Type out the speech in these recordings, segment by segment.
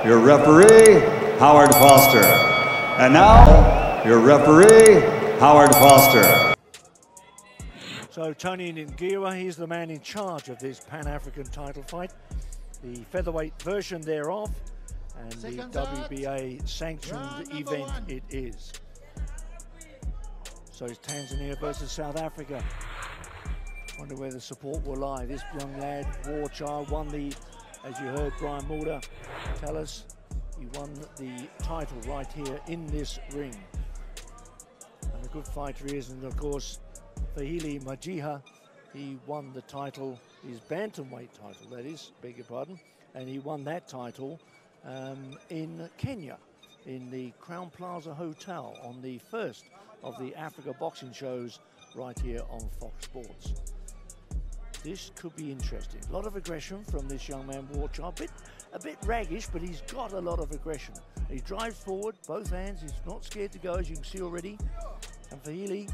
your referee, Howard Foster. And now, your referee, Howard Foster. So Tony Ngira, he's the man in charge of this Pan-African title fight, the featherweight version thereof, and the WBA sanctioned event it is. So it's Tanzania versus South Africa. Wonder where the support will lie. This young lad, war child, won the, as you heard Brian Mulder tell us, he won the title right here in this ring. And a good fighter he is, and of course, Fadhili Majiha, he won the title, his bantamweight title, that is, beg your pardon, and he won that title in Kenya, in the Crown Plaza Hotel, on the first of the Africa boxing shows right here on Fox Sports. This could be interesting. A lot of aggression from this young man, Warchild. A bit raggish, but he's got a lot of aggression. He drives forward, both hands. He's not scared to go, as you can see already. And Fadhili,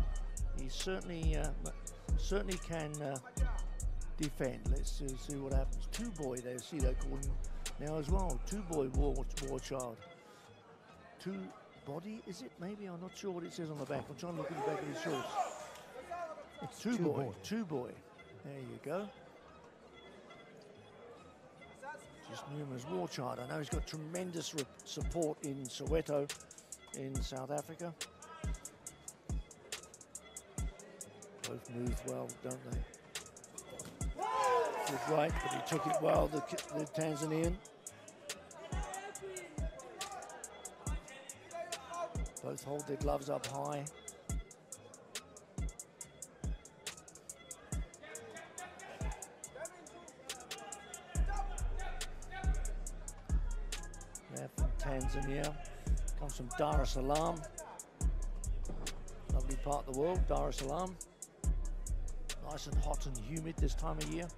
he certainly can defend. Let's see what happens. Two boy there, see they call him now as well. Two boy Warchild. Two body, is it? Maybe, I'm not sure what it says on the back. I'm trying to look at the back of his shorts. It's two boy. Two boy. There you go. Just knew him as Warchild. I know he's got tremendous support in Soweto, in South Africa. Both move well, don't they? Good right, but he took it well, the Tanzanian. Both hold their gloves up high. They're from Tanzania, comes from Dar es Salaam. Lovely part of the world, Dar es Salaam. Nice and hot and humid this time of year.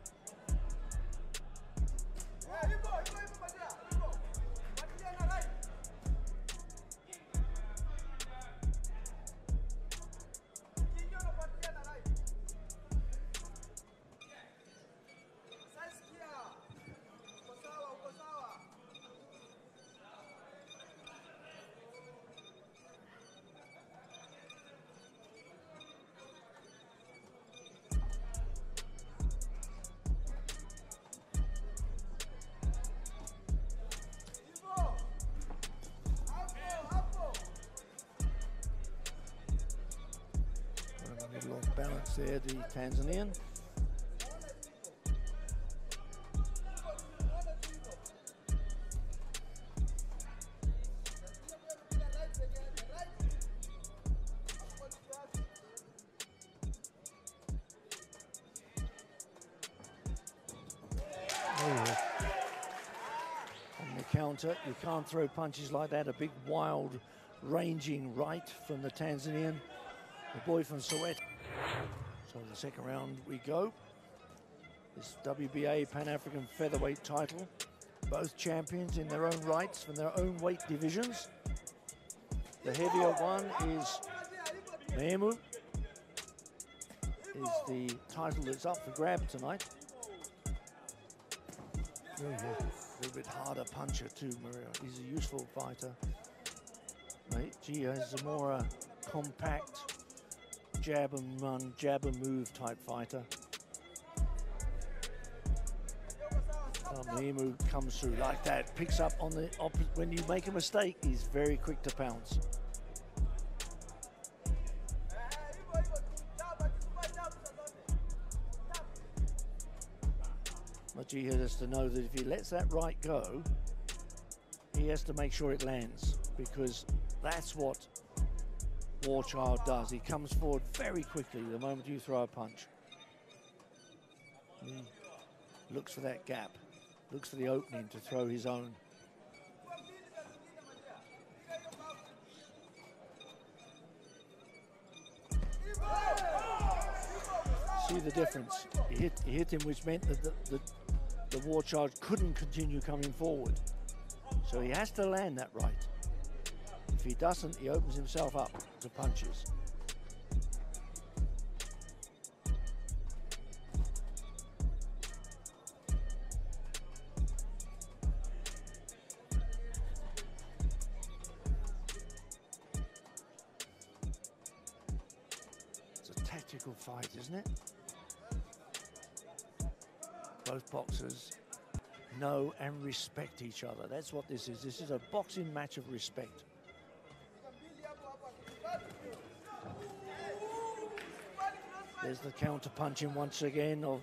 Off balance there, the Tanzanian. On the counter, you can't throw punches like that. A big, wild, ranging right from the Tanzanian, the boy from Soweto. So the second round we go. This WBA Pan-African featherweight title. Both champions in their own rights from their own weight divisions. The heavier one is Maemu. Is the title that's up for grab tonight. A little bit harder puncher too, Maria. He's a useful fighter. Gia is a more compact, jab and run, jab and move type fighter. Maemu comes through like that, picks up on the opposite. When you make a mistake, he's very quick to pounce. Majiha has to know that if he lets that right go, he has to make sure it lands, because that's what Warchild does. He comes forward very quickly the moment you throw a punch. He looks for that gap, looks for the opening to throw his own. See the difference? He hit him, which meant that the Warchild couldn't continue coming forward. So he has to land that right. If he doesn't, he opens himself up to punches. difficult fight, isn't it? Both boxers know and respect each other. That's what this is. This is a boxing match of respect. There's the counter punching once again of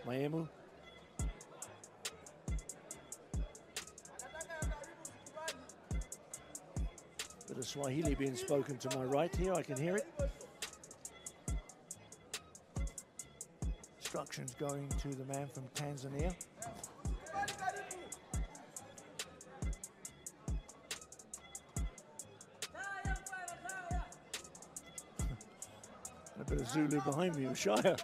Maemu. Bit of Swahili being spoken to my right here, I can hear it. Instructions going to the man from Tanzania. A bit of Zulu behind me, Shire.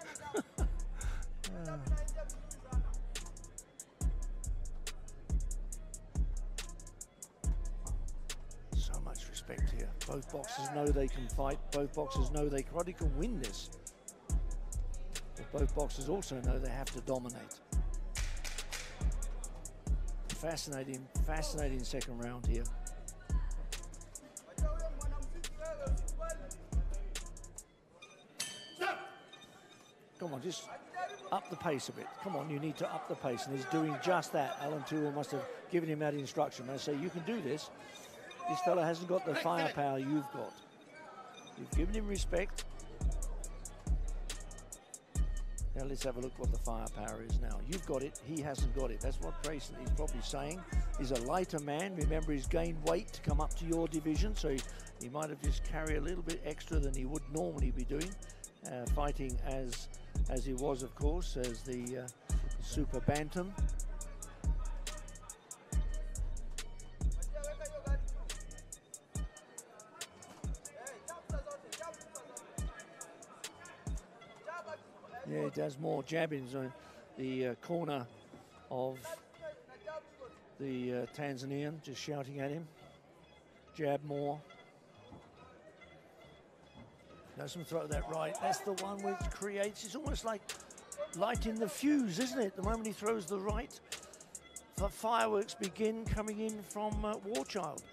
So much respect here. Both boxers know they can fight. Both boxers know they probably can win this. But both boxers also know they have to dominate. Fascinating, fascinating second round here. Come on, just up the pace a bit. Come on, you need to up the pace. And he's doing just that. Alan Toole must have given him that instruction. I say, you can do this. This fella hasn't got the firepower you've got. You've given him respect. Now let's have a look what the firepower is now. You've got it, he hasn't got it. That's what Grayson is probably saying. He's a lighter man. Remember, he's gained weight to come up to your division, so he might have just carried a little bit extra than he would normally be doing, fighting as he was, of course, as the super bantam. Yeah, he does more jabbing on the corner of the Tanzanian, just shouting at him. Jab more. Doesn't throw that right. That's the one which creates, it's almost like lighting the fuse, isn't it? The moment he throws the right, the fireworks begin coming in from Warchild.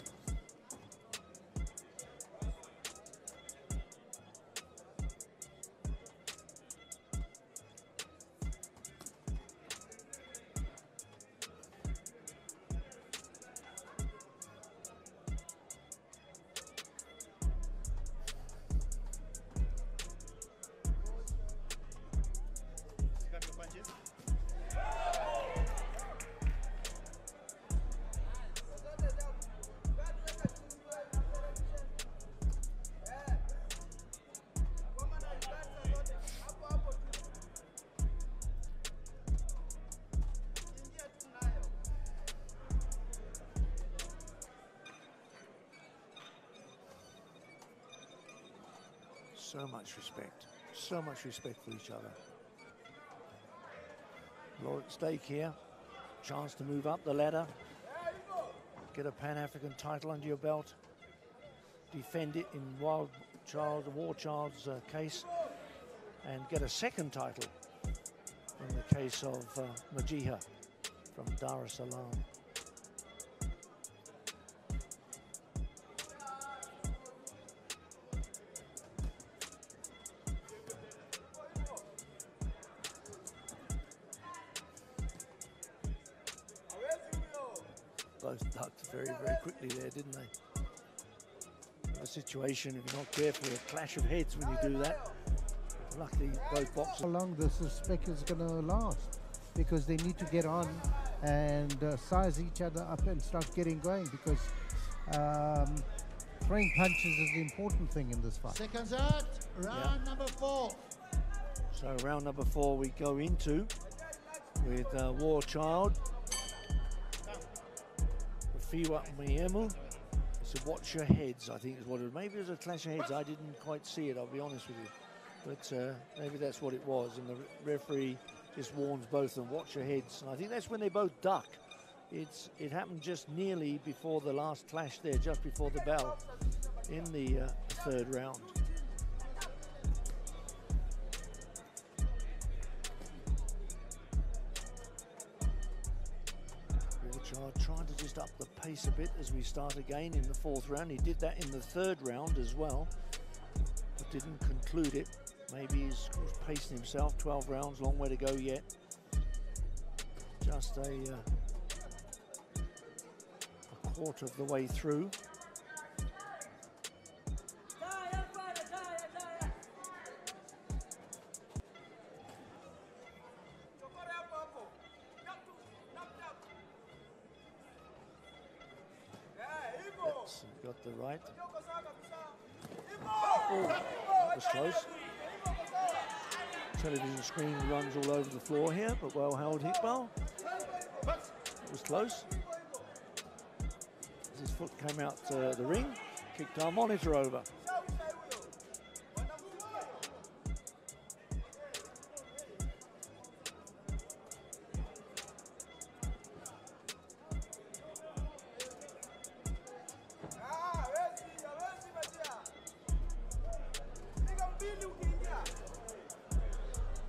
So much respect for each other. A lot at stake here. Chance to move up the ladder, get a Pan-African title under your belt, defend it in Warchild's case, and get a second title in the case of Majiha from Dar es Salaam. Both ducked very, very quickly there, didn't they? A situation, if you're not careful, a clash of heads when you do that. Luckily, both boxers. How long this spec is going to last? Because they need to get on and size each other up and start getting going, because throwing punches is the important thing in this fight. Seconds out, round number 4. So round number 4 we go into with Warchild. Rofhiwa and Maemu. So watch your heads, I think is what it was. Maybe it was a clash of heads. I didn't quite see it, I'll be honest with you. But maybe that's what it was. And the referee just warns both of them, watch your heads. And I think that's when they both duck. It happened just nearly before the last clash there, just before the bell in the third round. Trying to just up the pace a bit as we start again in the fourth round. He did that in the third round as well, but didn't conclude it. Maybe he's pacing himself. 12 rounds, long way to go yet. Just a quarter of the way through. Got the right. Oh, that was close. Television screen runs all over the floor here, but well held Iqbal. It was close. As his foot came out the ring, kicked our monitor over.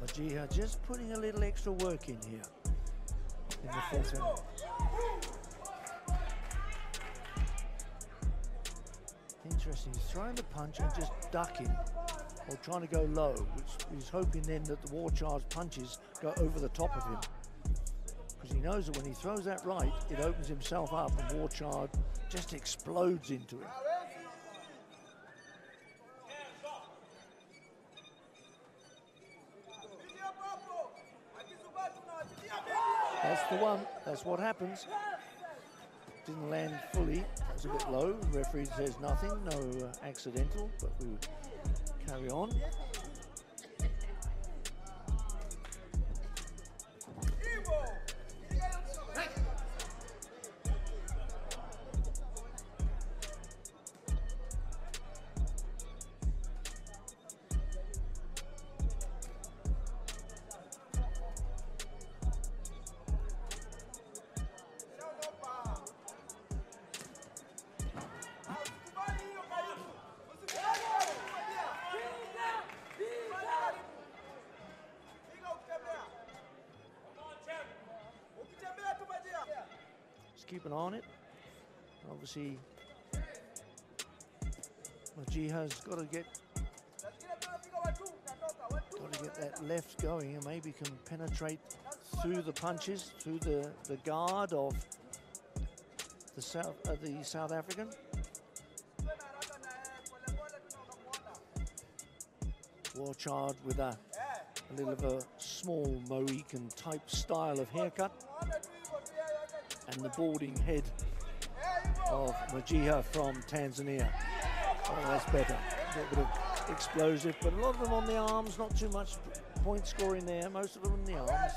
Majiha just putting a little extra work in here in the fourth round. Interesting, he's throwing the punch and just ducking or trying to go low, which he's hoping then that the War Charge punches go over the top of him. Because he knows that when he throws that right, it opens himself up and War Charge just explodes into him. That's the one. That's what happens. Didn't land fully. That was a bit low. The referee says nothing. No accidental, but we carry on. Keep an eye on it. Obviously, Majiha's got to get that left going and maybe can penetrate through the punches, through the guard of the South African. War Charge with a little of a small Mohican type style of haircut. And the balding head of Majiha from Tanzania. Oh, that's better. A little bit of explosive, but a lot of them on the arms, not too much point scoring there. Most of them in the arms.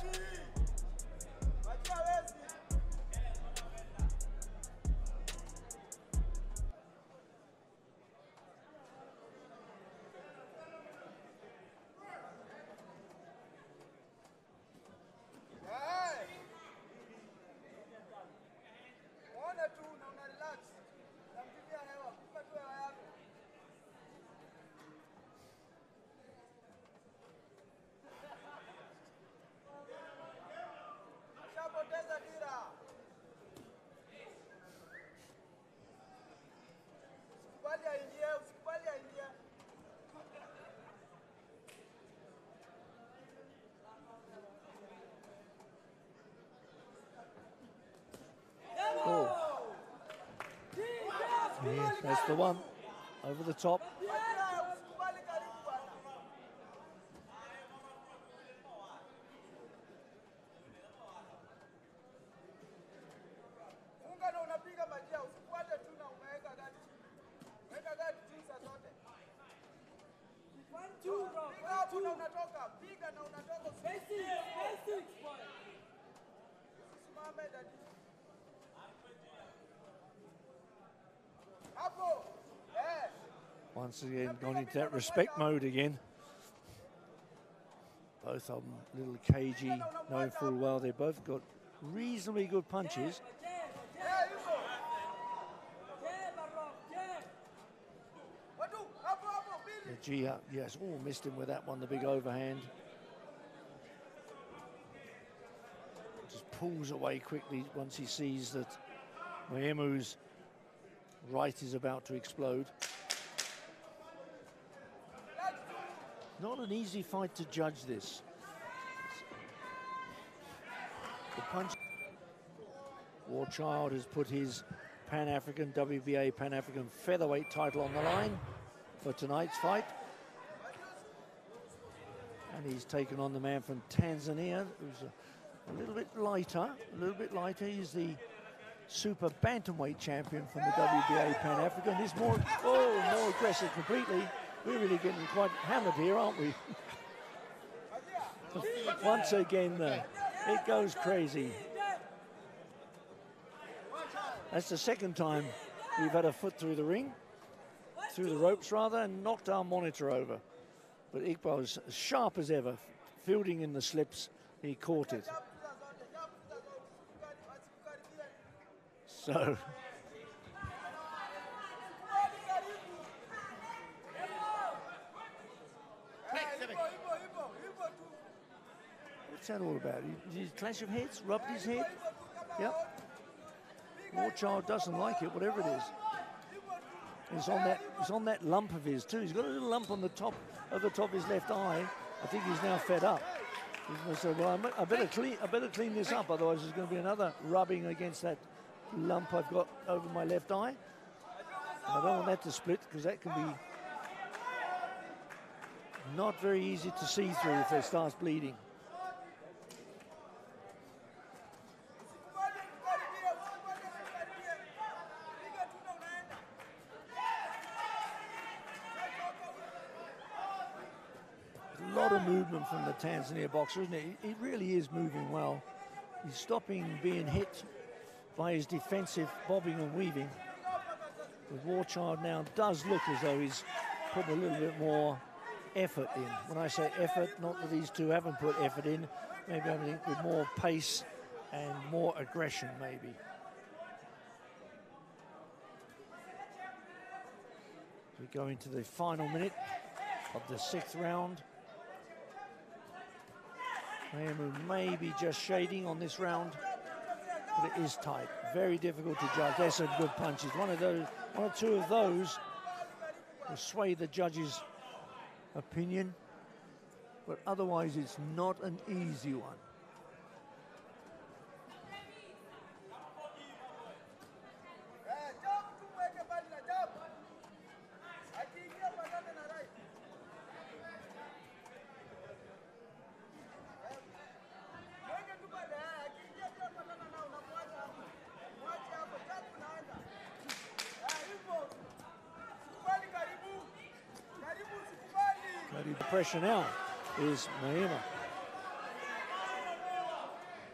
Yeah, that's the one. Over the top. Once again, gone into that respect mode again. Both of them a little cagey, knowing full well they've both got reasonably good punches. Majiha, yes, missed him with that one, the big overhand. Just pulls away quickly once he sees that Maemu's right is about to explode. Not an easy fight to judge this. The punch. Warchild has put his Pan-African, WBA Pan-African featherweight title on the line for tonight's fight. And he's taken on the man from Tanzania, who's a little bit lighter, He's the super bantamweight champion from the WBA Pan-African. He's more aggressive completely. We're really getting quite hammered here, aren't we? Once again, it goes crazy. That's the second time we've had a foot through the ring, through the ropes rather, and knocked our monitor over. But Iqbal was as sharp as ever, fielding in the slips. He caught it. So what's that all about? Did he clash of heads? Rubbed his head? Yep. Warchild doesn't like it, whatever it is. He's on that lump of his too. He's got a little lump on the top of his left eye. I think he's now fed up. He's going to say, well, I better clean this up, otherwise there's going to be another rubbing against that lump I've got over my left eye. I don't want that to split, because that can be not very easy to see through if it starts bleeding. A lot of movement from the Tanzania boxer, isn't it? He really is moving well. He's stopping being hit by his defensive bobbing and weaving. The Warchild now does look as though he's put a little bit more effort in. When I say effort, not that these two haven't put effort in, maybe I think with more pace and more aggression, maybe. We go into the final minute of the 6th round. Maemu may be just shading on this round, but it is tight. Very difficult to judge. There's some good punches. One or two of those will sway the judge's opinion, but otherwise it's not an easy one. The pressure now is Maemu.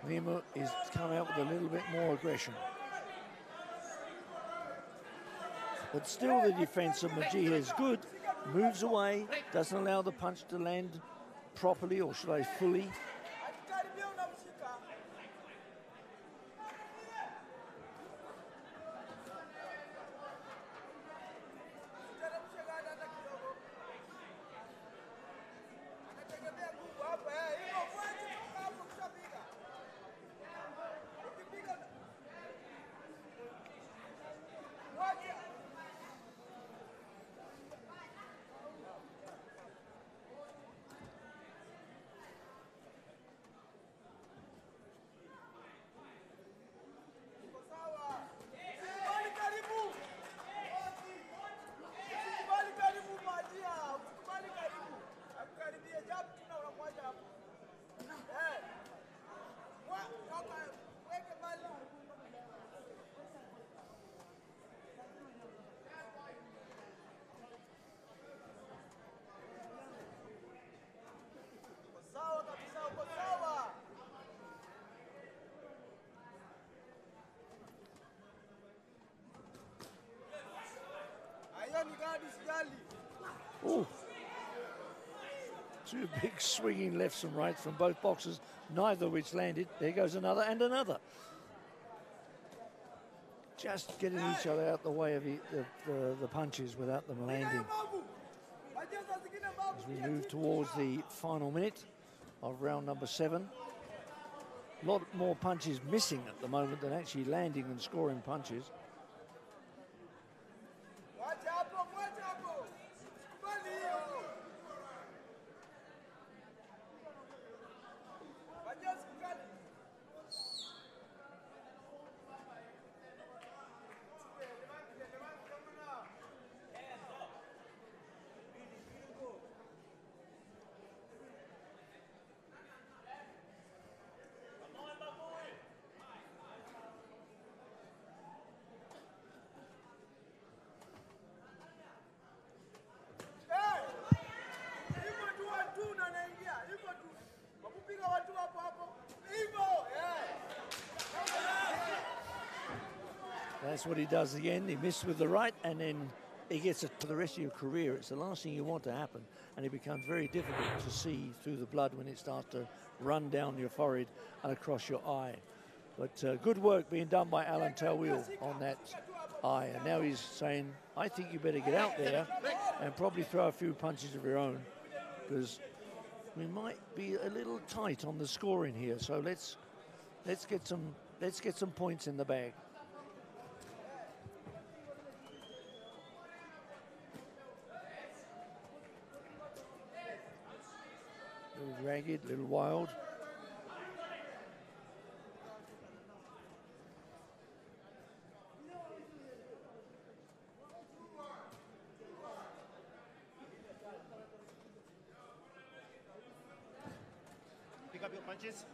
Maemu is coming out with a little bit more aggression. But still the defense of Majiha is good. Moves away, doesn't allow the punch to land properly, or should I fully. Oh, two big swinging lefts and rights from both boxers, neither of which landed. There goes another and another. Just getting each other out the way of the punches without them landing. As we move towards the final minute of round number 7. A lot more punches missing at the moment than actually landing and scoring punches. That's what he does again. He missed with the right, and then he gets it for the rest of your career. It's the last thing you want to happen, and it becomes very difficult to see through the blood when it starts to run down your forehead and across your eye. But good work being done by Alan Tawil on that eye. And now he's saying, I think you better get out there and probably throw a few punches of your own, because we might be a little tight on the scoring here. So let's get some points in the bag. A little ragged, a little wild. Pick up your punches.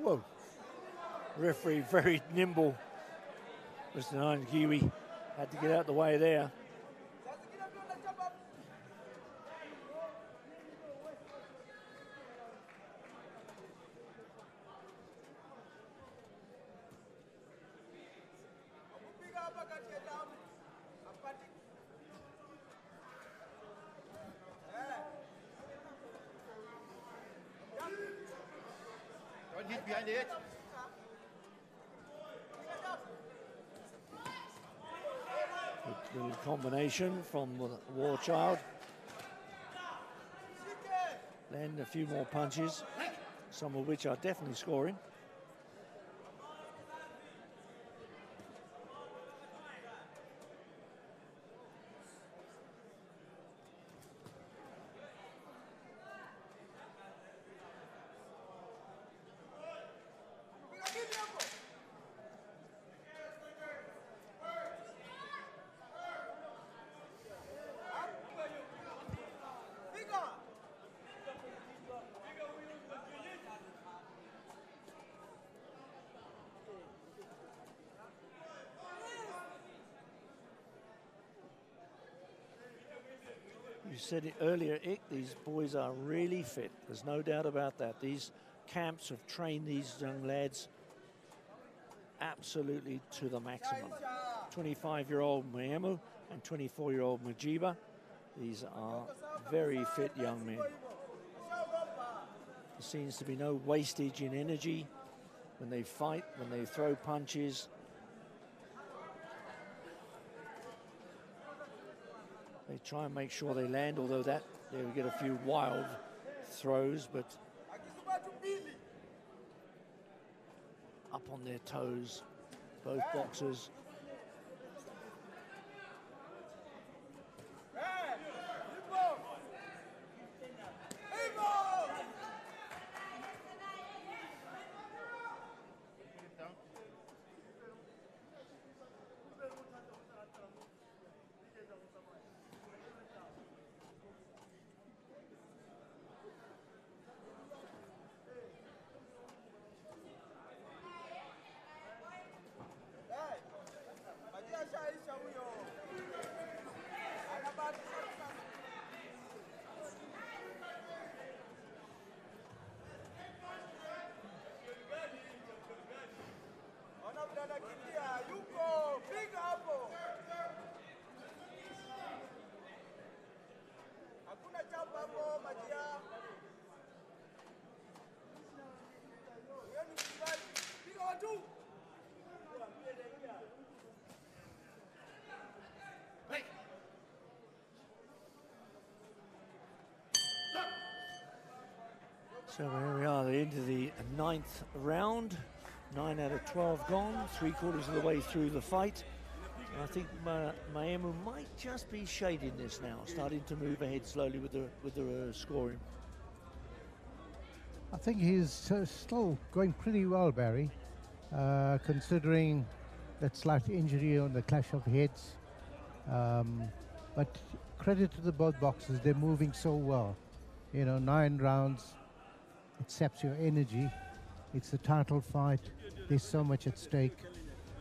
Whoa. Referee very nimble. Mr. Ngiwi had to get out the way there. Don't hit behind the head. Good little combination from the War Child. Land a few more punches, some of which are definitely scoring. You said it earlier, Ick, these boys are really fit. There's no doubt about that. These camps have trained these young lads absolutely to the maximum. 25-year-old Maemu and 24-year-old Majiha. These are very fit young men. There seems to be no wastage in energy when they fight, when they throw punches. They try and make sure they land, although that they will get a few wild throws, but up on their toes, both boxers. So here we are, the end of the 9th round. 9 out of 12 gone, 3/4 of the way through the fight. And I think Maemu might just be shading this now, starting to move ahead slowly with the scoring. I think he's still going pretty well, Barry, considering that slight injury on the clash of heads. But credit to the both boxers, they're moving so well. You know, 9 rounds, it saps your energy. It's a title fight. There's so much at stake.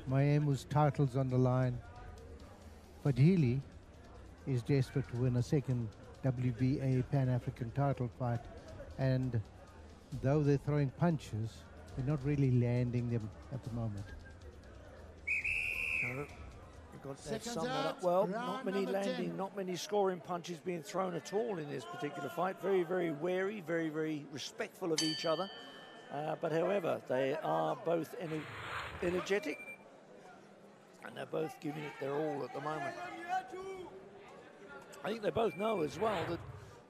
Maemu's title's on the line. Fadhili is desperate to win a second WBA Pan-African title fight. And though they're throwing punches, they're not really landing them at the moment. Got that summed up well. Not many landing, 10. Not many scoring punches being thrown at all in this particular fight. Very, very wary, very, very respectful of each other. But however, they are both energetic, and they're both giving it their all at the moment. I think they both know as well that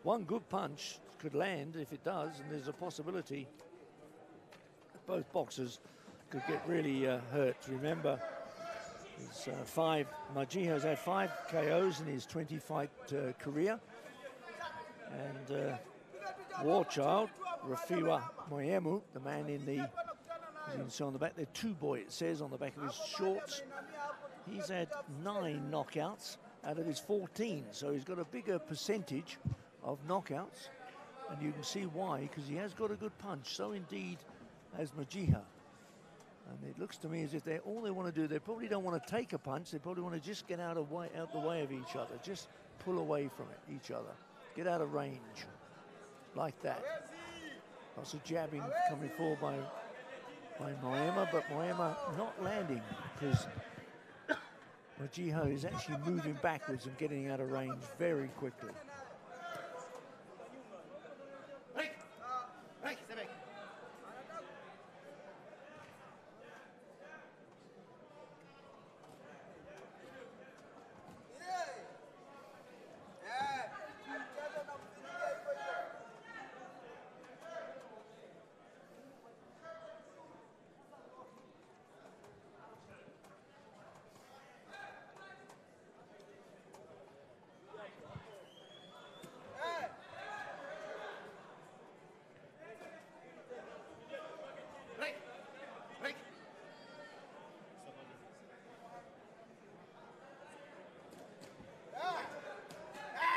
one good punch could land. If it does, and there's a possibility that both boxers could get really hurt. Remember, Majiha's had 5 KOs in his 20-fight career. And Warchild, Rofhiwa Maemu, the man in the, as you can see on the back there, 2 boy, it says on the back of his shorts. He's had 9 knockouts out of his 14, so he's got a bigger percentage of knockouts. And you can see why, because he has got a good punch. So indeed has Majiha. And it looks to me as if all they want to do, they probably don't want to take a punch, they probably want to just get out the way of each other, just pull away from each other, get out of range, like that. Lots of jabbing coming forward by Maemu, but Maemu not landing, because Majiha is actually moving backwards and getting out of range very quickly.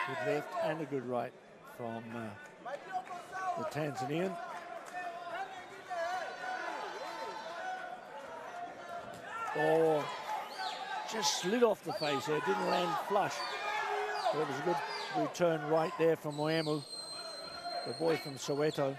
Good left and a good right from the Tanzanian. Oh, just slid off the face there, didn't land flush. So it was a good return right there from Maemu, the boy from Soweto.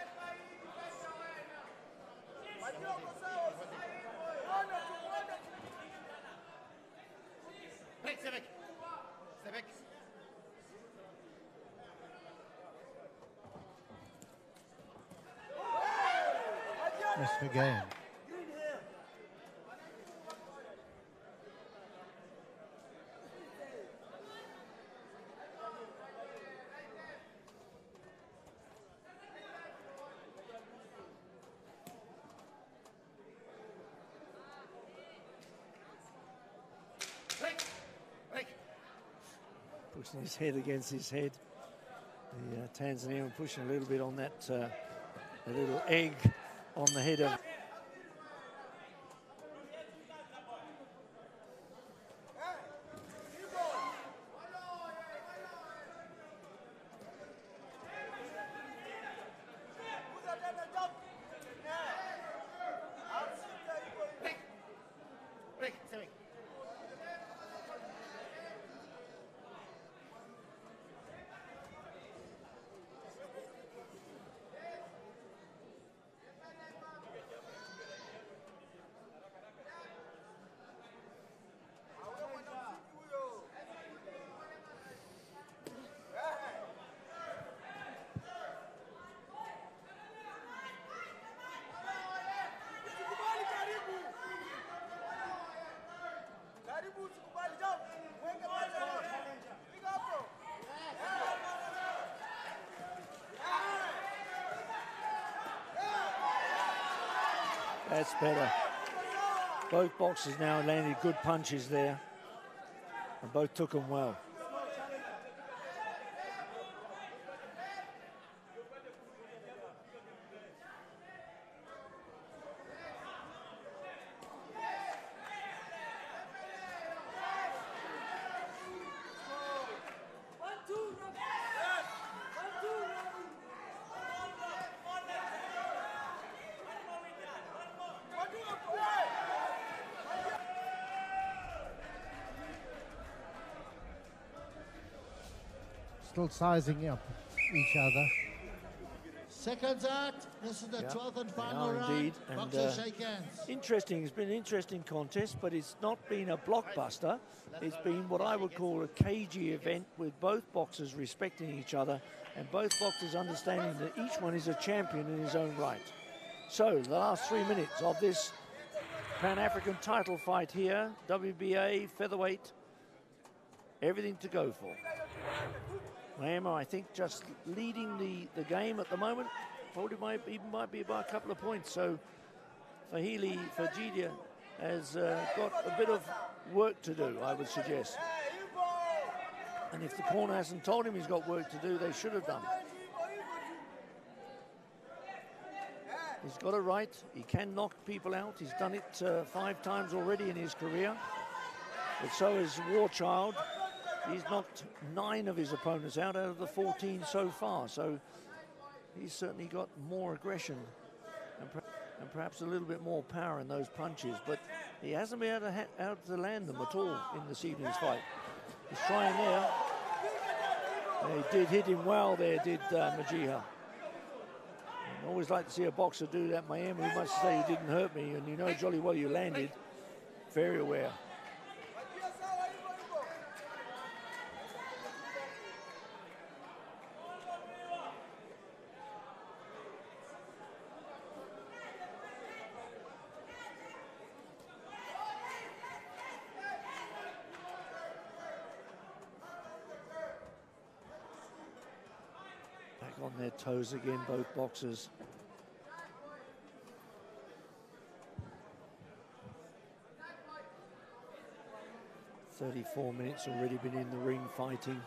Missed again. Pushing his head against his head. The Tanzanian pushing a little bit on that a little egg on the head of. That's better. Both boxers now landed good punches there, and both took them well. Still sizing up each other. Seconds out. This is the 12th and final round. Indeed. Boxers shake hands. Interesting. It's been an interesting contest, but it's not been a blockbuster. It's been what I would call a cagey event with both boxers respecting each other and both boxers understanding that each one is a champion in his own right. So the last 3 minutes of this Pan-African title fight here, WBA, featherweight, everything to go for. Maemu, I think, just leading the game at the moment. Probably might be by a couple of points. So Fadhili Majiha has got a bit of work to do, I would suggest. And if the corner hasn't told him he's got work to do, they should have done. He's got it right. He can knock people out. He's done it 5 times already in his career. But so is Warchild. He's knocked 9 of his opponents out of the 14 so far. So he's certainly got more aggression and perhaps a little bit more power in those punches. But he hasn't been able to land them at all in this evening's fight. He's trying there. He did hit him well there, did Majiha. I always like to see a boxer do that. Maemu must say, "You didn't hurt me," and you know jolly well you landed. Very aware. On their toes again, both boxers. "34 minutes already been in the ring fighting,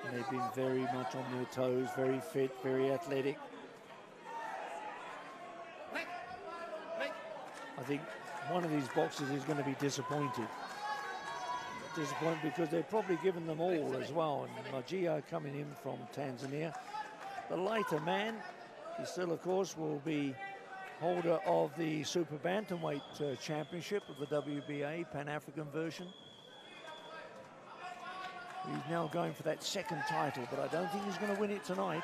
and they've been very much on their toes, very fit, very athletic. I think one of these boxers is going to be disappointed. Disappointed because they've probably given them all as well. And Majiha coming in from Tanzania, the lighter man, he still, of course, will be holder of the Super Bantamweight Championship of the WBA Pan-African version. He's now going for that second title, but I don't think he's going to win it tonight.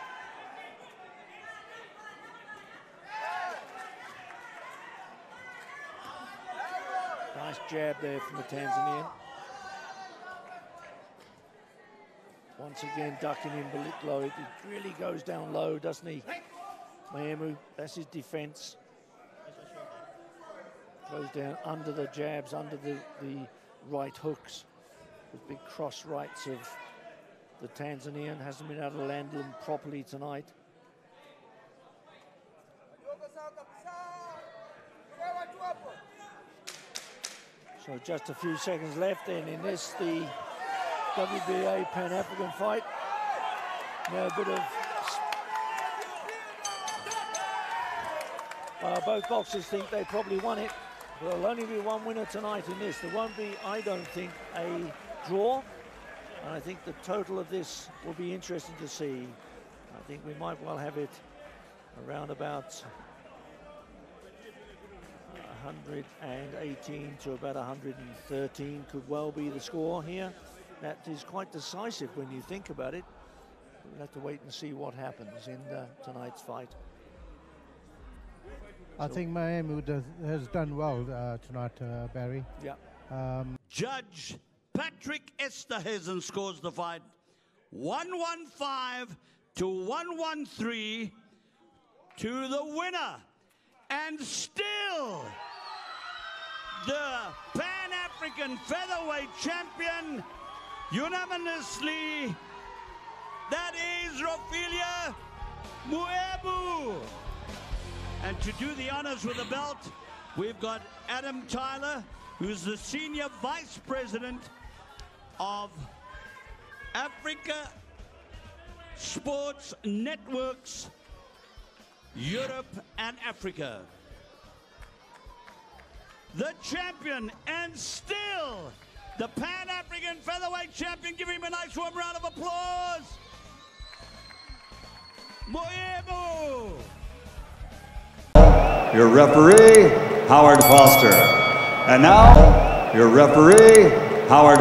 Nice jab there from the Tanzanian. Once again, ducking him below it. It really goes down low, doesn't he? Maemu, that's his defense. Goes down under the jabs, under the right hooks. The big cross rights of the Tanzanian. Hasn't been able to land them properly tonight. So just a few seconds left, and in this, the WBA Pan-African fight. Now a bit of... both boxers think they probably won it. There'll only be one winner tonight in this. There won't be, I don't think, a draw. And I think the total of this will be interesting to see. I think we might well have it around about 118 to about 113 could well be the score here. That is quite decisive when you think about it. We'll have to wait and see what happens in tonight's fight. I think Maemu has done well tonight, Barry. Yeah. Judge Patrick Esterhuizen scores the fight 115 to 113 to the winner. And still the Pan-African featherweight champion, unanimously, that is Rofhiwa Maemu. And to do the honors with the belt, We've got Adam Tyler, who's the Senior Vice President of Africa Sports Networks, Europe and Africa. The champion and still the Pan-African featherweight champion. Give him a nice warm round of applause. Maemu. Your referee, Howard Foster. And now, your referee, Howard